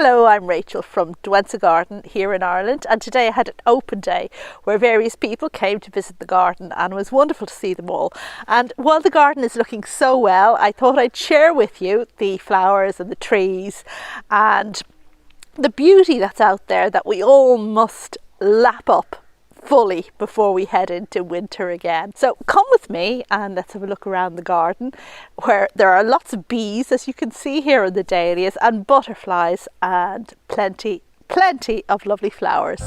Hello, I'm Rachel from Douentza Garden here in Ireland, and today I had an open day where various people came to visit the garden, and it was wonderful to see them all. And while the garden is looking so well, I thought I'd share with you the flowers and the trees and the beauty that's out there that we all must lap up fully before we head into winter again. So come with me and let's have a look around the garden, where there are lots of bees, as you can see here in the dahlias, and butterflies, and plenty of lovely flowers.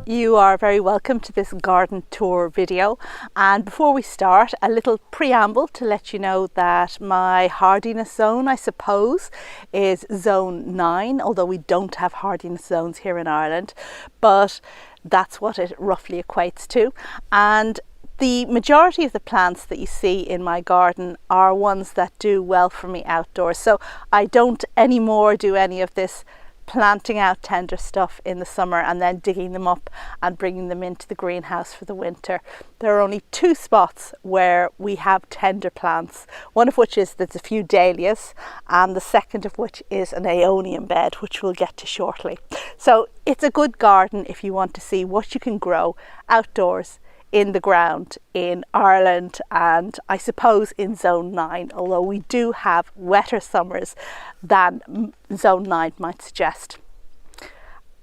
You are very welcome to this garden tour video, and before we start, a little preamble to let you know that my hardiness zone, I suppose, is zone 9, although we don't have hardiness zones here in Ireland, but that's what it roughly equates to. And the majority of the plants that you see in my garden are ones that do well for me outdoors, so I don't anymore do any of this planting out tender stuff in the summer and then digging them up and bringing them into the greenhouse for the winter. There are only 2 spots where we have tender plants, one of which is there's a few dahlias, and the second of which is an aeonium bed, which we'll get to shortly. So it's a good garden if you want to see what you can grow outdoors in the ground in Ireland, and I suppose in zone 9, although we do have wetter summers than zone 9 might suggest.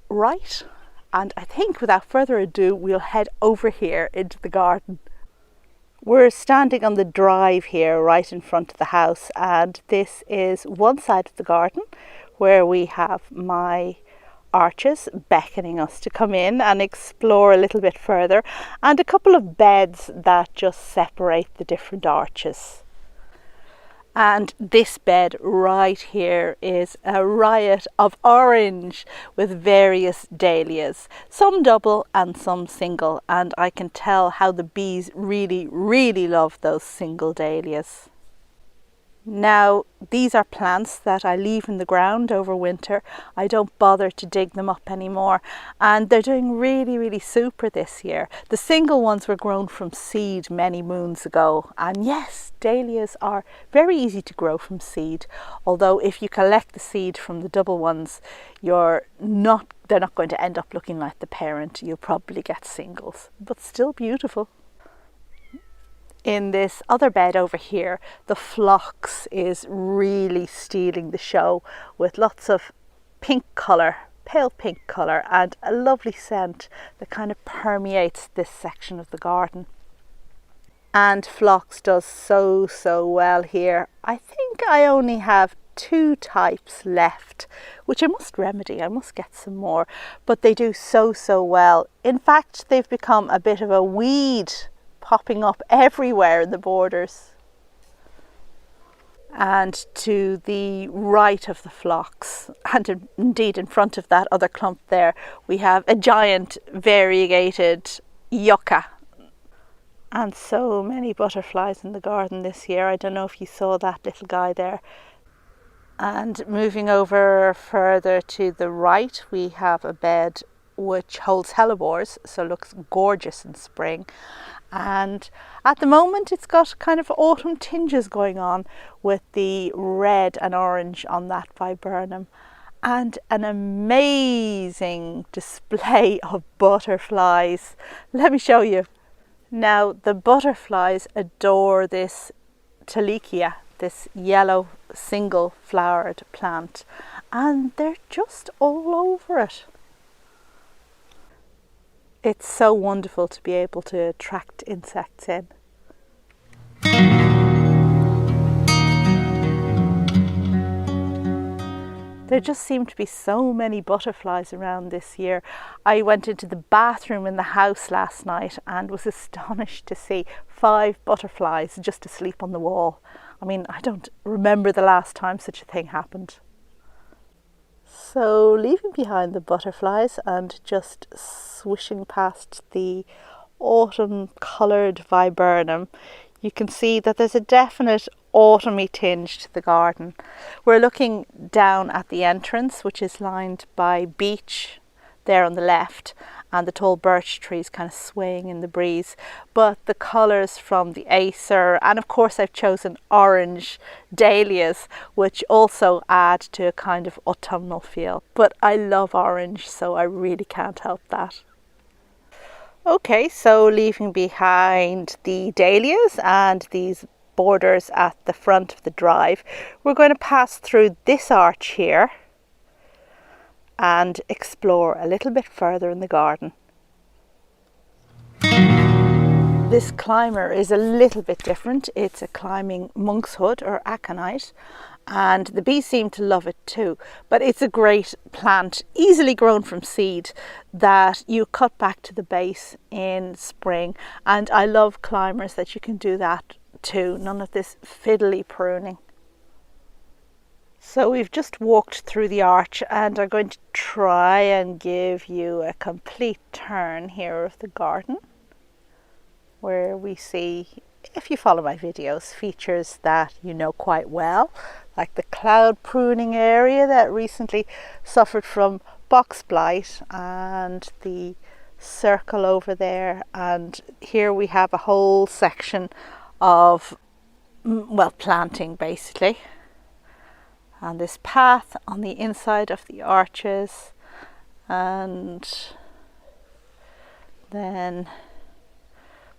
Right, and I think without further ado we'll head over here into the garden. We're standing on the drive here right in front of the house, and this is one side of the garden where we have my arches beckoning us to come in and explore a little bit further, and a couple of beds that just separate the different arches. And this bed right here is a riot of orange with various dahlias, some double and some single, and I can tell how the bees really love those single dahlias. Now, these are plants that I leave in the ground over winter. I don't bother to dig them up anymore, and they're doing really super this year. The single ones were grown from seed many moons ago, and yes, dahlias are very easy to grow from seed, although if you collect the seed from the double ones, they're not going to end up looking like the parent. You'll probably get singles, but still beautiful. In this other bed over here, the phlox is really stealing the show with lots of pink colour, pale pink colour, and a lovely scent that kind of permeates this section of the garden. And phlox does so well here. I think I only have 2 types left, which I must remedy. I must get some more, but they do so well. In fact, they've become a bit of a weed, popping up everywhere in the borders. And to the right of the phlox, and indeed in front of that other clump there, we have a giant variegated yucca. And so many butterflies in the garden this year. I don't know if you saw that little guy there. And moving over further to the right, we have a bed which holds hellebores, so looks gorgeous in spring. And at the moment it's got kind of autumn tinges going on with the red and orange on that viburnum, and an amazing display of butterflies. Let me show you. Now, the butterflies adore this Telekia, this yellow single flowered plant, and they're just all over it. It's so wonderful to be able to attract insects in. There just seem to be so many butterflies around this year. I went into the bathroom in the house last night and was astonished to see 5 butterflies just asleep on the wall. I mean, I don't remember the last time such a thing happened. So leaving behind the butterflies and just swishing past the autumn coloured viburnum, you can see that there's a definite autumny tinge to the garden. We're looking down at the entrance, which is lined by beech there on the left, and the tall birch trees kind of swaying in the breeze. But the colours from the acer, and of course I've chosen orange dahlias, which also add to a kind of autumnal feel. But I love orange, so I really can't help that. Okay, so leaving behind the dahlias and these borders at the front of the drive, we're going to pass through this arch here and explore a little bit further in the garden. This climber is a little bit different. It's a climbing monkshood or aconite, and the bees seem to love it too. But it's a great plant, easily grown from seed, that you cut back to the base in spring. And I love climbers that you can do that too. None of this fiddly pruning. So we've just walked through the arch and are going to try and give you a complete turn here of the garden, where we see, if you follow my videos, features that you know quite well, like the cloud pruning area that recently suffered from box blight, and the circle over there. And here we have a whole section of, well, planting basically. And this path on the inside of the arches, and then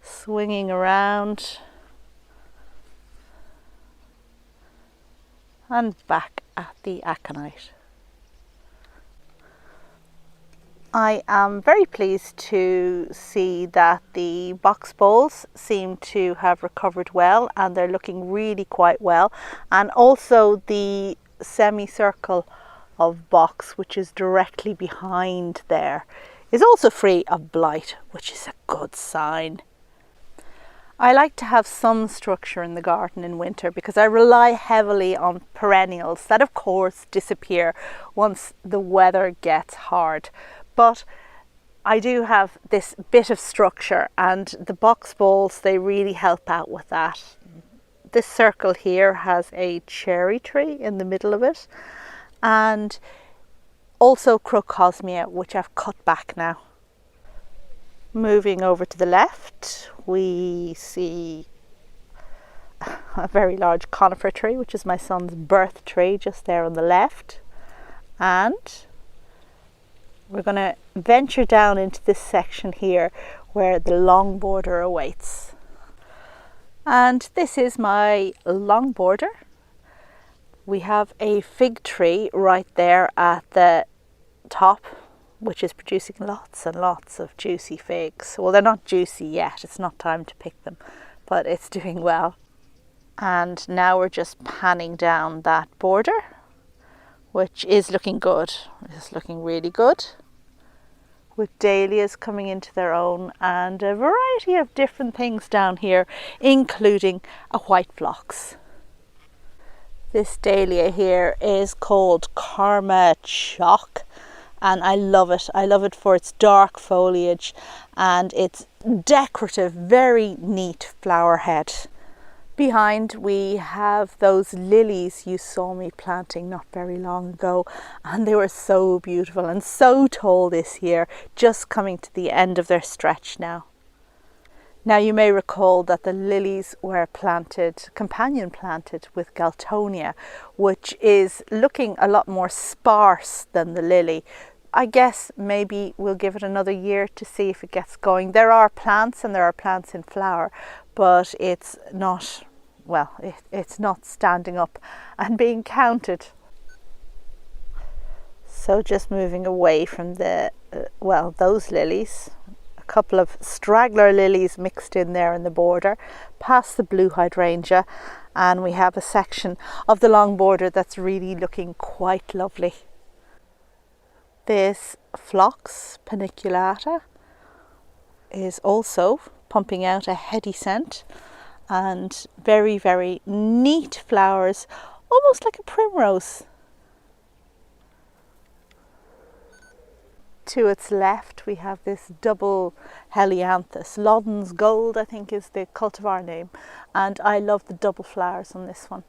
swinging around and back at the aconite. I am very pleased to see that the box balls seem to have recovered well, and they're looking really quite well. And also the semicircle of box, which is directly behind there, is also free of blight, which is a good sign. I like to have some structure in the garden in winter because I rely heavily on perennials that of course disappear once the weather gets hard. But I do have this bit of structure, and the box balls, they really help out with that. This circle here has a cherry tree in the middle of it, and also crocosmia, which I've cut back now. Moving over to the left, we see a very large conifer tree, which is my son's birth tree, just there on the left. And we're going to venture down into this section here where the long border awaits. And this is my long border. We have a fig tree right there at the top, which is producing lots and lots of juicy figs. Well, they're not juicy yet, it's not time to pick them, but it's doing well. And now we're just panning down that border, which is looking good. It's looking really good, with dahlias coming into their own and a variety of different things down here, including a white phlox. This dahlia here is called Karma Choc, and I love it. I love it for its dark foliage and its decorative, very neat flower head. Behind we have those lilies you saw me planting not very long ago, and they were so beautiful and so tall this year, just coming to the end of their stretch now. Now you may recall that the lilies were planted, companion planted with Galtonia, which is looking a lot more sparse than the lily. I guess maybe we'll give it another year to see if it gets going. There are plants and there are plants in flower, but it's not, well, it's not standing up and being counted. So just moving away from the, well, those lilies, a couple of straggler lilies mixed in there in the border, past the blue hydrangea, and we have a section of the long border that's really looking quite lovely. This phlox paniculata is also pumping out a heady scent, and very, very neat flowers, almost like a primrose. to its left we have this double Helianthus. Loddon's Gold, I think, is the cultivar name, and I love the double flowers on this one.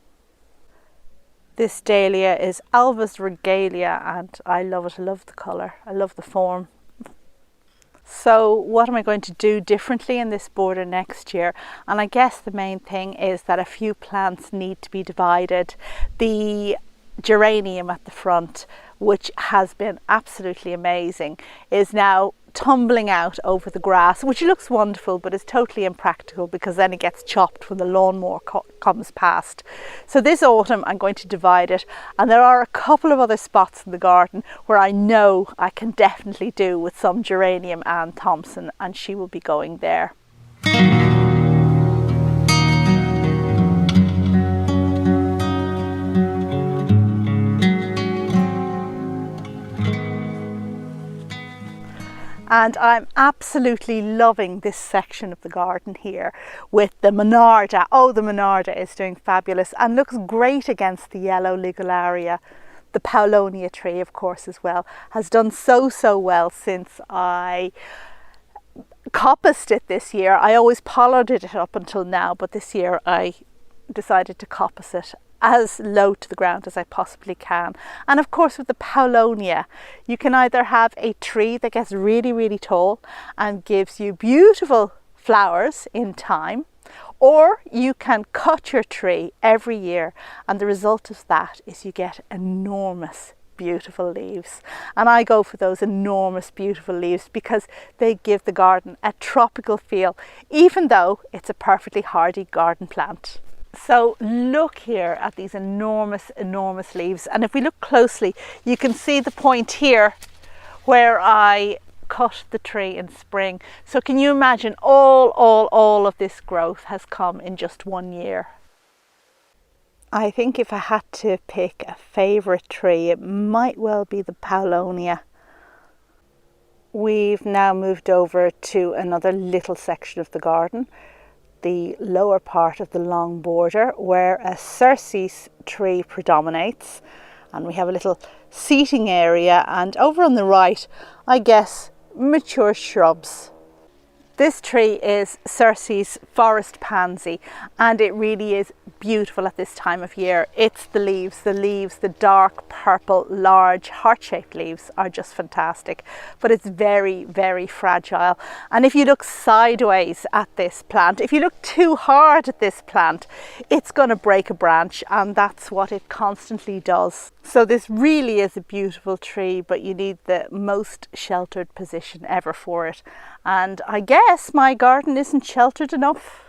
This Dahlia is Alvas regalia, and I love it. I love the colour, I love the form. So what am I going to do differently in this border next year? And I guess the main thing is that a few plants need to be divided. The geranium at the front, which has been absolutely amazing, is now tumbling out over the grass, which looks wonderful, but is totally impractical because then it gets chopped when the lawnmower comes past. So this autumn I'm going to divide it, and there are a couple of other spots in the garden where I know I can definitely do with some geranium Anne Thompson, and she will be going there. And I'm absolutely loving this section of the garden here with the Monarda. Oh, the Monarda is doing fabulous and looks great against the yellow Ligularia. The Paulownia tree, of course, as well, has done so well since I coppiced it this year. I always pollarded it up until now, but this year I decided to coppice it as low to the ground as I possibly can. And of course with the Paulownia, you can either have a tree that gets really tall and gives you beautiful flowers in time, or you can cut your tree every year, and the result of that is you get enormous beautiful leaves. And I go for those enormous beautiful leaves because they give the garden a tropical feel, even though it's a perfectly hardy garden plant. So look here at these enormous leaves, and if we look closely you can see the point here where I cut the tree in spring. So can you imagine all of this growth has come in just 1 year? I think if I had to pick a favourite tree, it might well be the Paulownia. We've now moved over to another little section of the garden, the lower part of the long border, where a Cercis tree predominates, and we have a little seating area, and over on the right, I guess, mature shrubs. This tree is Cercis Forest Pansy, and it really is beautiful at this time of year. It's the leaves, the dark purple, large heart-shaped leaves are just fantastic, but it's very fragile. And if you look sideways at this plant, if you look too hard at this plant, it's going to break a branch, and that's what it constantly does. So this really is a beautiful tree, but you need the most sheltered position ever for it. And I guess my garden isn't sheltered enough.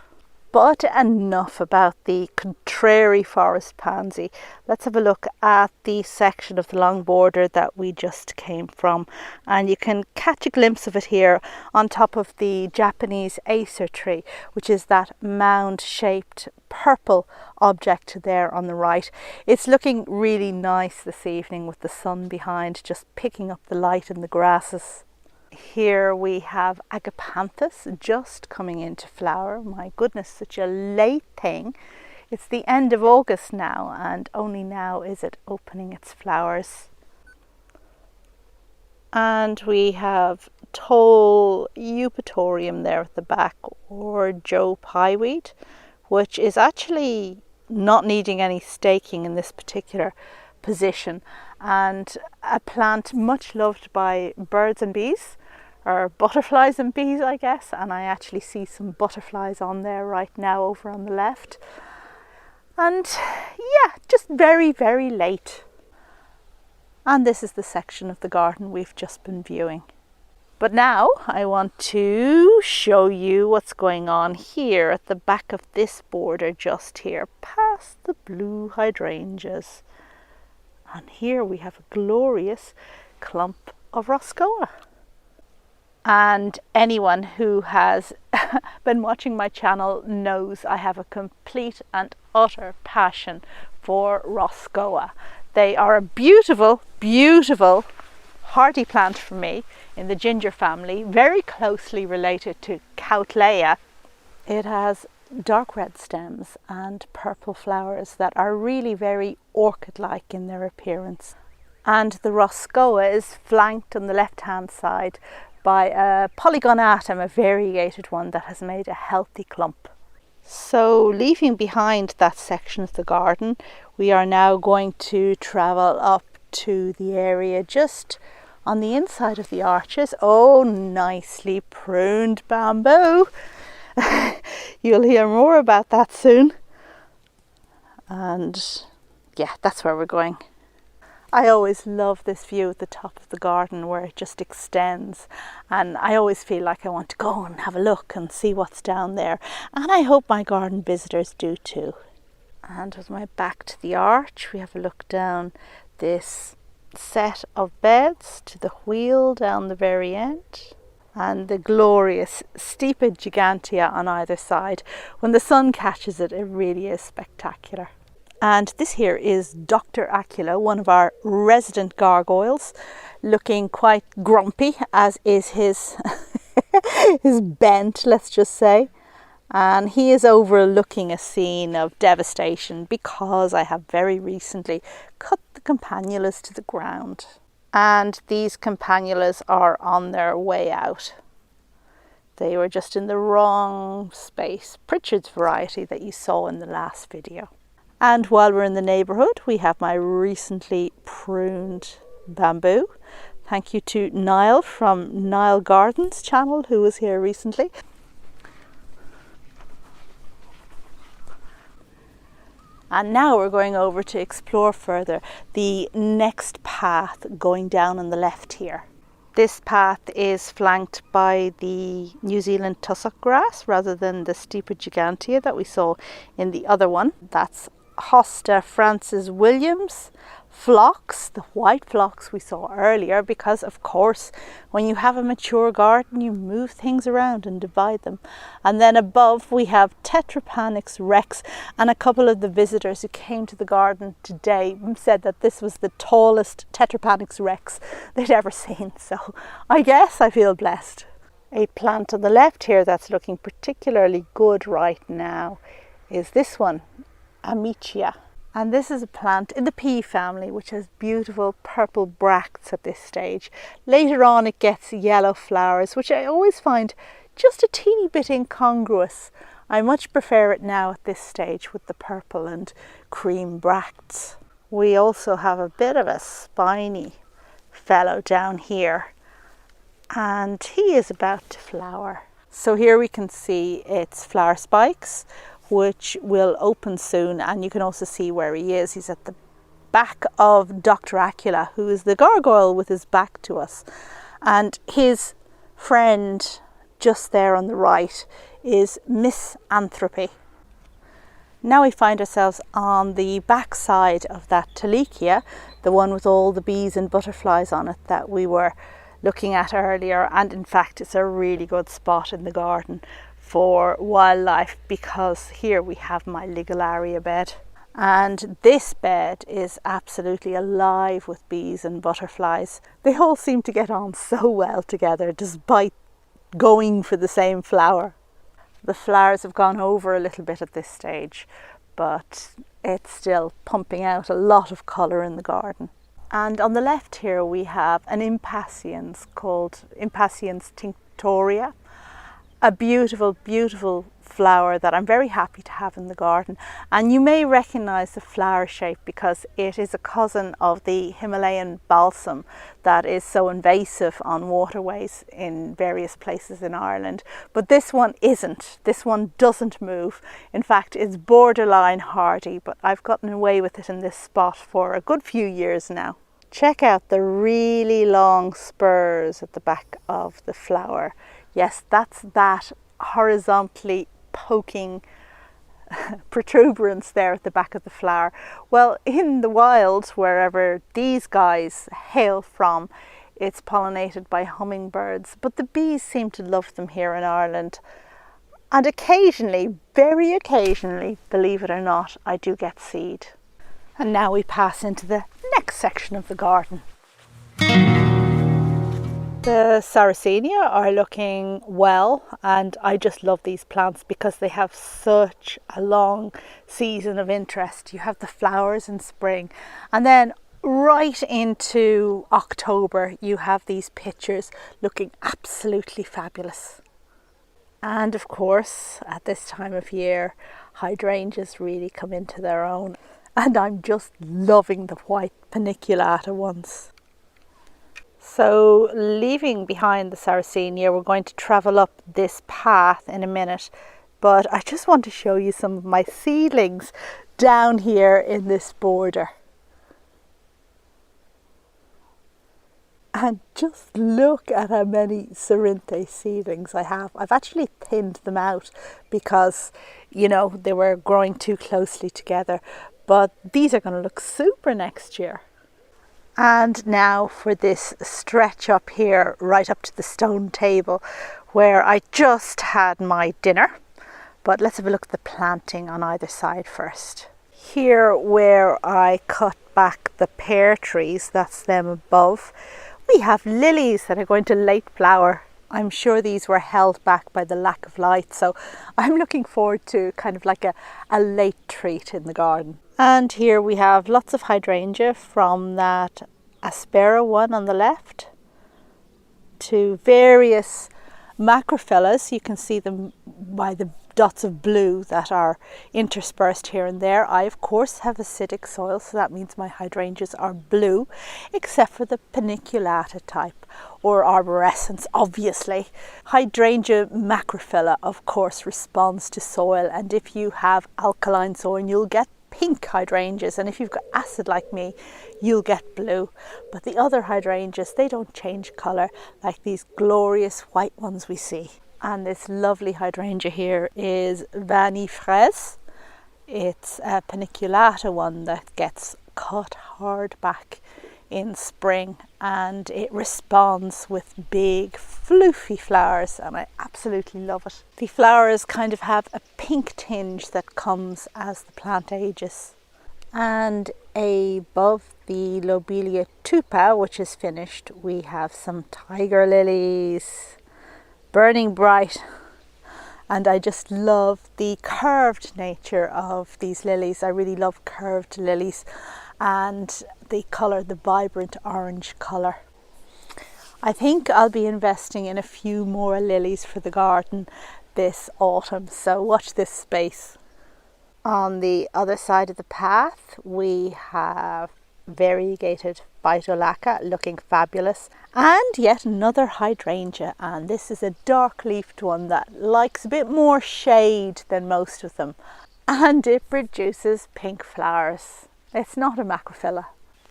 But enough about the contrary forest pansy. Let's have a look at the section of the long border that we just came from. And you can catch a glimpse of it here on top of the Japanese acer tree, which is that mound-shaped purple object there on the right. It's looking really nice this evening with the sun behind, just picking up the light in the grasses. Here we have Agapanthus just coming into flower. My goodness, such a late thing. It's the end of August now, and only now is it opening its flowers. And we have tall Eupatorium there at the back, or Joe Pieweed, which is actually not needing any staking in this particular position, and a plant much loved by birds and bees, or butterflies and bees, I guess, and I actually see some butterflies on there right now over on the left. And yeah, just very late. And this is the section of the garden we've just been viewing. But now I want to show you what's going on here at the back of this border, just here past the blue hydrangeas. And here we have a glorious clump of Roscoea. And anyone who has been watching my channel knows I have a complete and utter passion for Roscoea. They are a beautiful hardy plant for me in the ginger family, very closely related to Cattleya. It has dark red stems and purple flowers that are really very orchid-like in their appearance. And the Roscoea is flanked on the left hand side by a polygonatum, a variegated one that has made a healthy clump. So leaving behind that section of the garden, we are now going to travel up to the area just on the inside of the arches. Oh, nicely pruned bamboo. You'll hear more about that soon. And yeah, that's where we're going. I always love this view at the top of the garden where it just extends, and I always feel like I want to go and have a look and see what's down there, and I hope my garden visitors do too. And with my back to the arch, we have a look down this set of beds to the wheel down the very end, and the glorious Stipa gigantea on either side. When the sun catches it, it really is spectacular. And this here is Dr. Acula, one of our resident gargoyles, looking quite grumpy, as is his his bent, let's just say. And he is overlooking a scene of devastation because I have very recently cut the campanulas to the ground. And these campanulas are on their way out. They were just in the wrong space. Pritchard's variety that you saw in the last video. And while we're in the neighbourhood, we have my recently pruned bamboo. Thank you to Niall from Niall Gardens channel, who was here recently. And now we're going over to explore further the next path going down on the left here. This path is flanked by the New Zealand tussock grass rather than the Stipa gigantea that we saw in the other one. That's Hosta Francis Williams phlox, the white phlox we saw earlier, because of course when you have a mature garden you move things around and divide them. And then above we have Tetrapanix rex, and a couple of the visitors who came to the garden today said that this was the tallest Tetrapanix rex they'd ever seen, so I guess I feel blessed. A plant on the left here that's looking particularly good right now is this one, Amicia. And this is a plant in the pea family which has beautiful purple bracts at this stage. Later on it gets yellow flowers, which I always find just a teeny bit incongruous. I much prefer it now at this stage with the purple and cream bracts. We also have a bit of a spiny fellow down here, and he is about to flower. So here we can see its flower spikes, which will open soon, and you can also see where he is. He's at the back of Dr. Acula, who is the gargoyle with his back to us, and his friend just there on the right is Misanthropy. Now we find ourselves on the back side of that Telekia, the one with all the bees and butterflies on it that we were looking at earlier, and in fact it's a really good spot in the garden for wildlife because here we have my Ligularia bed, and this bed is absolutely alive with bees and butterflies. They all seem to get on so well together despite going for the same flower. The flowers have gone over a little bit at this stage, but it's still pumping out a lot of colour in the garden. And on the left here we have an impatiens called Impatiens tinctoria, a beautiful, beautiful flower that I'm very happy to have in the garden. And you may recognise the flower shape because it is a cousin of the Himalayan balsam that is so invasive on waterways in various places in Ireland. But this one isn't. This one doesn't move. In fact, it's borderline hardy, but I've gotten away with it in this spot for a good few years now. Check out the really long spurs at the back of the flower. Yes, that's that horizontally poking protuberance there at the back of the flower. Well, in the wild, wherever these guys hail from, it's pollinated by hummingbirds, but the bees seem to love them here in Ireland. And occasionally, very occasionally, believe it or not, I do get seed. And now we pass into the next section of the garden. The Sarracenia are looking well, and I just love these plants because they have such a long season of interest. You have the flowers in spring, and then right into October, you have these pictures looking absolutely fabulous. And of course, at this time of year, hydrangeas really come into their own. And I'm just loving the white paniculata ones. So leaving behind the Sarracenia, we're going to travel up this path in a minute. But I just want to show you some of my seedlings down here in this border. And just look at how many Cerinthe seedlings I have. I've actually thinned them out because, you know, they were growing too closely together. But these are going to look super next year. And now for this stretch up here, right up to the stone table, where I just had my dinner. But let's have a look at the planting on either side first. Here where I cut back the pear trees, that's them above, we have lilies that are going to late flower. I'm sure these were held back by the lack of light, so I'm looking forward to kind of like a late treat in the garden. And here we have lots of hydrangea, from that aspera one on the left to various macrophyllus. You can see them by the dots of blue that are interspersed here and there. I of course have acidic soil, so that means my hydrangeas are blue, except for the paniculata type, or arborescens obviously. Hydrangea macrophylla of course responds to soil, and if you have alkaline soil you'll get pink hydrangeas, and if you've got acid like me you'll get blue. But the other hydrangeas, they don't change colour like these glorious white ones we see. And this lovely hydrangea here is Vanille Fraise. It's a paniculata one that gets cut hard back in spring, and it responds with big floofy flowers, and I absolutely love it. The flowers kind of have a pink tinge that comes as the plant ages. And above the Lobelia tupa, which is finished, we have some tiger lilies, burning bright, and I just love the curved nature of these lilies. I really love curved lilies, and the colour, the vibrant orange colour. I think I'll be investing in a few more lilies for the garden this autumn, so watch this space. On the other side of the path we have variegated Phyllostachys looking fabulous, and yet another hydrangea, and this is a dark leafed one that likes a bit more shade than most of them, and it produces pink flowers. It's not a macrophylla.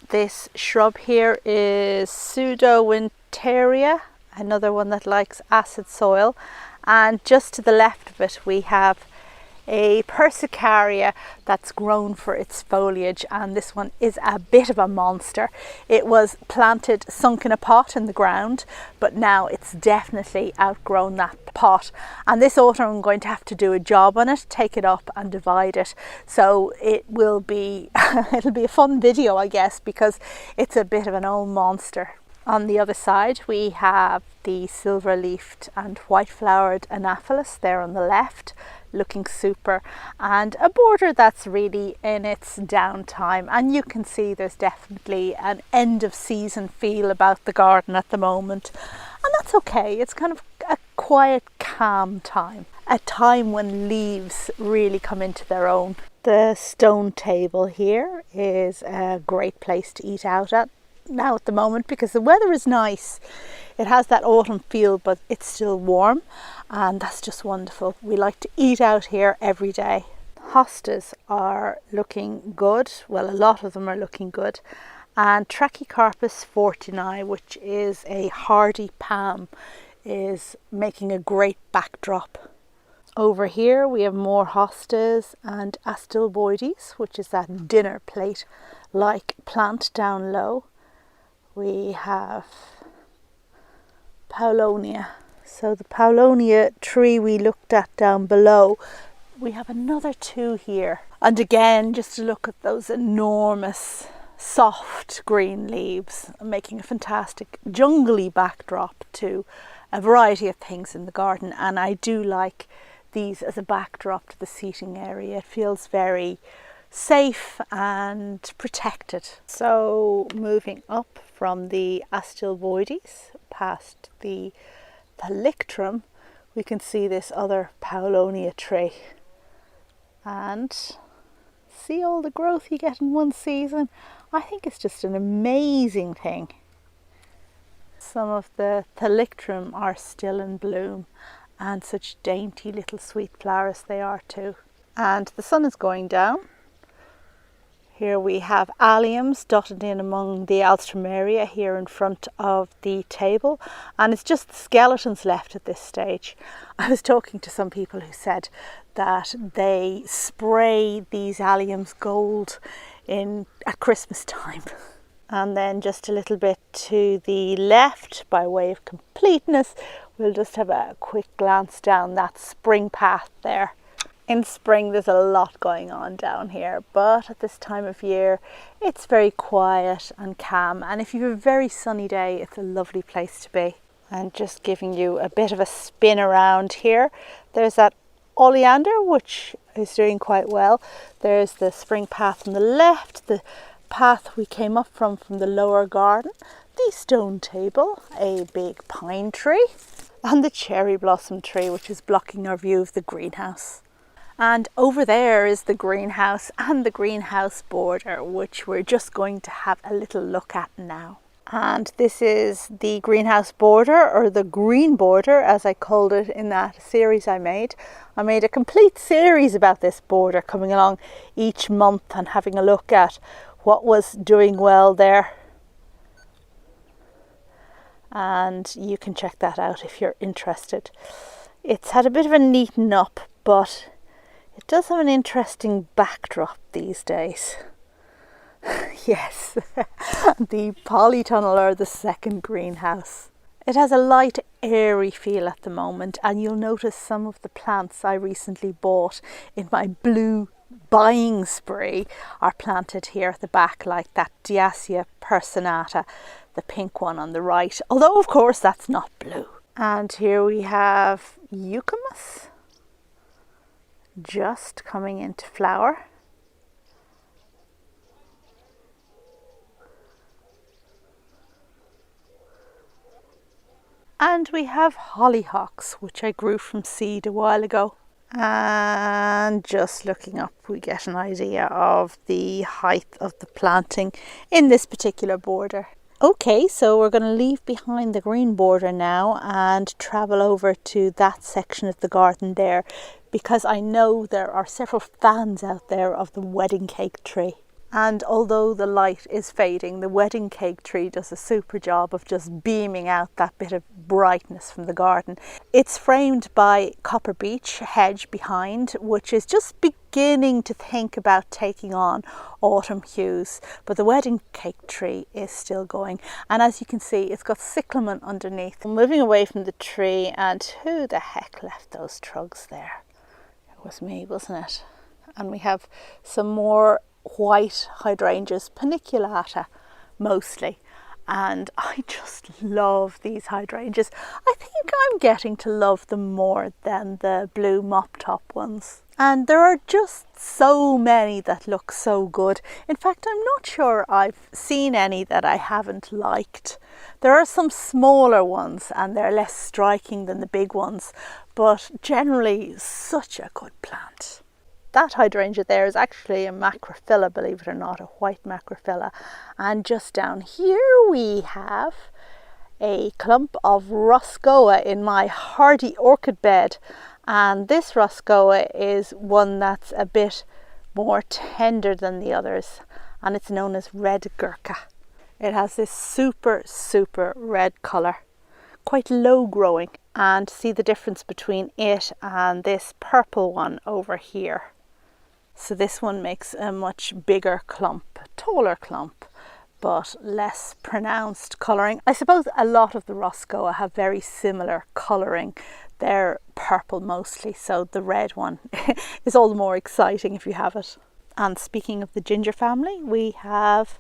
This shrub here is Douentza, another one that likes acid soil, and just to the left of it we have a persicaria that's grown for its foliage, and this one is a bit of a monster. It was planted sunk in a pot in the ground, but now it's definitely outgrown that pot, and this autumn I'm going to have to do a job on it, take it up and divide it, so it will be it'll be a fun video I guess, because it's a bit of an old monster. On the other side we have the silver leafed and white flowered Anaphyllus there on the left, looking super, and a border that's really in its downtime, and you can see there's definitely an end of season feel about the garden at the moment, and that's okay. It's kind of a quiet, calm time, a time when leaves really come into their own. The stone table here is a great place to eat out at now at the moment because the weather is nice. It has that autumn feel, but it's still warm, and that's just wonderful. We like to eat out here every day. Hostas are looking good. Well, a lot of them are looking good. And Trachycarpus fortini, which is a hardy palm, is making a great backdrop. Over here we have more hostas and Astilboides, which is that dinner plate like plant down low. We have Paulownia. So the Paulownia tree we looked at down below, we have another two here. And again, just to look at those enormous soft green leaves, making a fantastic jungly backdrop to a variety of things in the garden. And I do like these as a backdrop to the seating area. It feels very safe and protected. So moving up from the Astilboides past the Phyllostachys, we can see this other Paulownia tree, and see all the growth you get in one season. I think it's just an amazing thing. Some of the Phyllostachys are still in bloom, and such dainty little sweet flowers they are too. And the sun is going down. Here we have alliums dotted in among the alstroemeria here in front of the table, and it's just the skeletons left at this stage. I was talking to some people who said that they spray these alliums gold at Christmas time. And then just a little bit to the left, by way of completeness, we'll just have a quick glance down that spring path there. In spring there's a lot going on down here, but at this time of year it's very quiet and calm, and if you have a very sunny day it's a lovely place to be. And just giving you a bit of a spin around here, there's that oleander which is doing quite well. There's the spring path on the left, the path we came up from the lower garden, the stone table, a big pine tree, and the cherry blossom tree which is blocking our view of the greenhouse. And over there is the greenhouse and the greenhouse border, which we're just going to have a little look at now. And this is the greenhouse border, or the green border as I called it in that series I made. I made a complete series about this border, coming along each month and having a look at what was doing well there. And you can check that out if you're interested. It's had a bit of a neaten up, but it does have an interesting backdrop these days. Yes, the polytunnel, or the second greenhouse. It has a light, airy feel at the moment, and you'll notice some of the plants I recently bought in my blue buying spree are planted here at the back, like that Dahlia personata, the pink one on the right, although of course that's not blue. And here we have eucamus, just coming into flower. And we have hollyhocks, which I grew from seed a while ago. And just looking up, we get an idea of the height of the planting in this particular border. Okay, so we're going to leave behind the green border now and travel over to that section of the garden there, because I know there are several fans out there of the wedding cake tree. And although the light is fading, the wedding cake tree does a super job of just beaming out that bit of brightness from the garden. It's framed by copper beech hedge behind, which is just beginning to think about taking on autumn hues, but the wedding cake tree is still going. And as you can see, it's got cyclamen underneath. I'm moving away from the tree, and who the heck left those trugs there? It was me, wasn't it? And we have some more white hydrangeas, paniculata mostly, and I just love these hydrangeas. I think I'm getting to love them more than the blue mop top ones, and there are just so many that look so good. In fact, I'm not sure I've seen any that I haven't liked. There are some smaller ones and they're less striking than the big ones, but generally such a good plant. That hydrangea there is actually a macrophylla, believe it or not, a white macrophylla. And just down here we have a clump of Roscoea in my hardy orchid bed. And this Roscoea is one that's a bit more tender than the others, and it's known as Red Gurkha. It has this super red colour, quite low growing, and see the difference between it and this purple one over here. So this one makes a much bigger clump, taller clump, but less pronounced colouring. I suppose a lot of the Roscoea have very similar colouring. They're purple mostly, so the red one is all the more exciting if you have it. And speaking of the ginger family, we have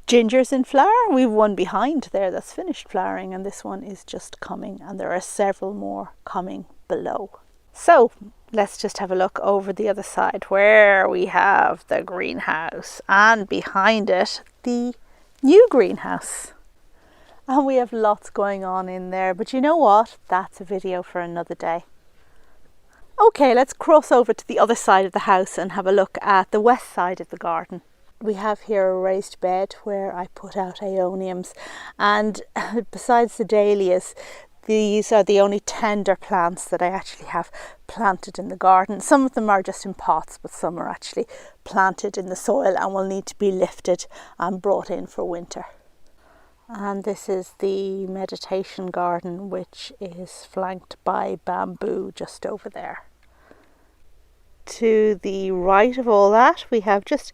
gingers in flower. We have one behind there that's finished flowering, and this one is just coming, and there are several more coming below. So let's just have a look over the other side where we have the greenhouse, and behind it the new greenhouse. And we have lots going on in there, but you know what? That's a video for another day. Okay, let's cross over to the other side of the house and have a look at the west side of the garden. We have here a raised bed where I put out aeoniums, and besides the dahlias, these are the only tender plants that I actually have planted in the garden. Some of them are just in pots, but some are actually planted in the soil and will need to be lifted and brought in for winter. And this is the meditation garden, which is flanked by bamboo just over there. To the right of all that, we have just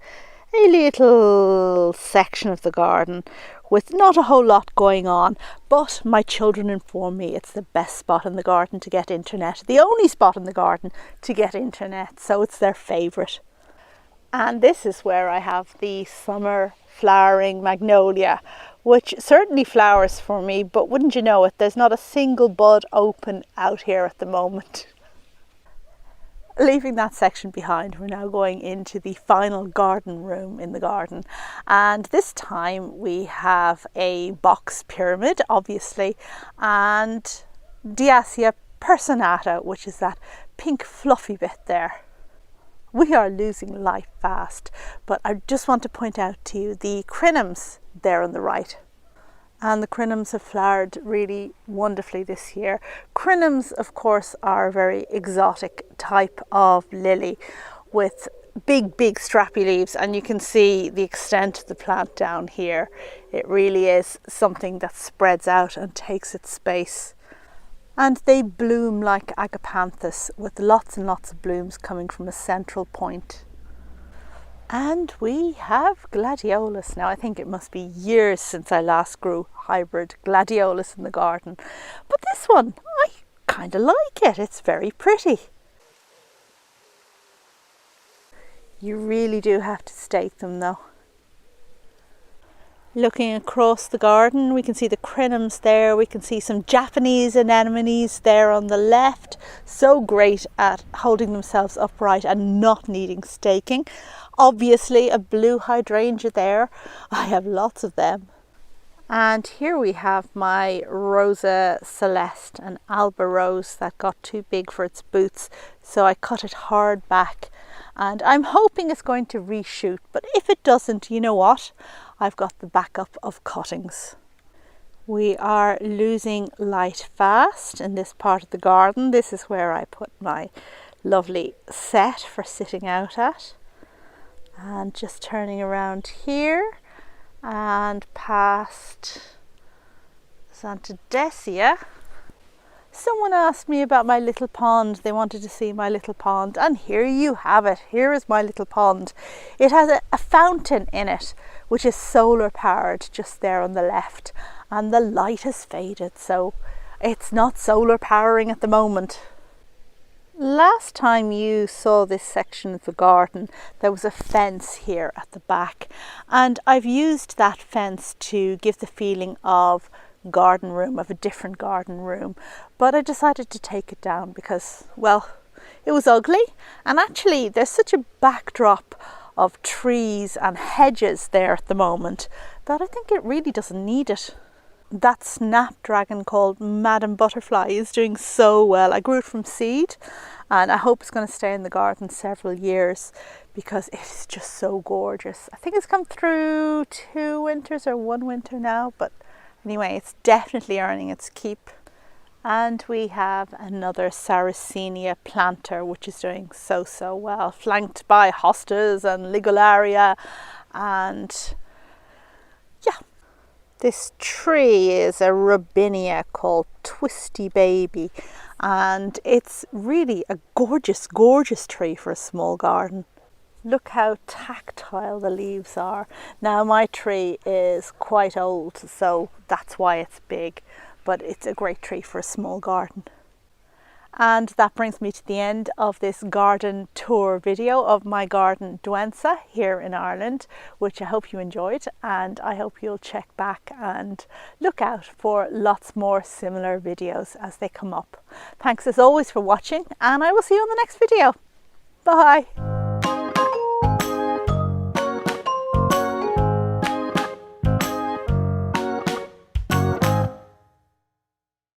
a little section of the garden with not a whole lot going on, but my children inform me it's the best spot in the garden to get internet, the only spot in the garden to get internet, so it's their favourite. And this is where I have the summer flowering magnolia, which certainly flowers for me, but wouldn't you know it, there's not a single bud open out here at the moment. Leaving that section behind, we're now going into the final garden room in the garden, and this time we have a box pyramid, obviously, and Diasia personata, which is that pink fluffy bit there. We are losing life fast, but I just want to point out to you the crinums there on the right. And the crinums have flowered really wonderfully this year. Crinums, of course, are a very exotic type of lily with big strappy leaves, and you can see the extent of the plant down here. It really is something that spreads out and takes its space. And they bloom like agapanthus, with lots and lots of blooms coming from a central point. And we have gladiolus. Now I think it must be years since I last grew hybrid gladiolus in the garden. But this one, I kind of like it. It's very pretty. You really do have to stake them though. Looking across the garden, we can see the crinums there. We can see some Japanese anemones there on the left. So great at holding themselves upright and not needing staking. Obviously a blue hydrangea there. I have lots of them. And here we have my Rosa Celeste, an Alba rose that got too big for its boots. So I cut it hard back. And I'm hoping it's going to reshoot. But if it doesn't, you know what? I've got the backup of cuttings. We are losing light fast in this part of the garden. This is where I put my lovely set for sitting out at. And just turning around here and past Santadesia. Someone asked me about my little pond. They wanted to see my little pond, and here you have it. Here is my little pond. It has a fountain in it, which is solar powered just there on the left, and the light has faded, so it's not solar powering at the moment. Last time you saw this section of the garden, there was a fence here at the back, and I've used that fence to give the feeling of garden room, of a different garden room, but I decided to take it down because, well, it was ugly, and actually there's such a backdrop of trees and hedges there at the moment that I think it really doesn't need it. That snapdragon called Madam Butterfly is doing so well. I grew it from seed, and I hope it's going to stay in the garden several years because it's just so gorgeous. I think it's come through 2 winters or 1 winter now, but anyway, it's definitely earning its keep. And we have another Sarracenia planter, which is doing so well, flanked by hostas and ligularia, and yeah. This tree is a robinia called Twisty Baby, and it's really a gorgeous tree for a small garden. Look how tactile the leaves are. Now my tree is quite old, so that's why it's big, but it's a great tree for a small garden. And that brings me to the end of this garden tour video of my garden Douentza here in Ireland, which I hope you enjoyed, and I hope you'll check back and look out for lots more similar videos as they come up. Thanks as always for watching, and I will see you on the next video. Bye!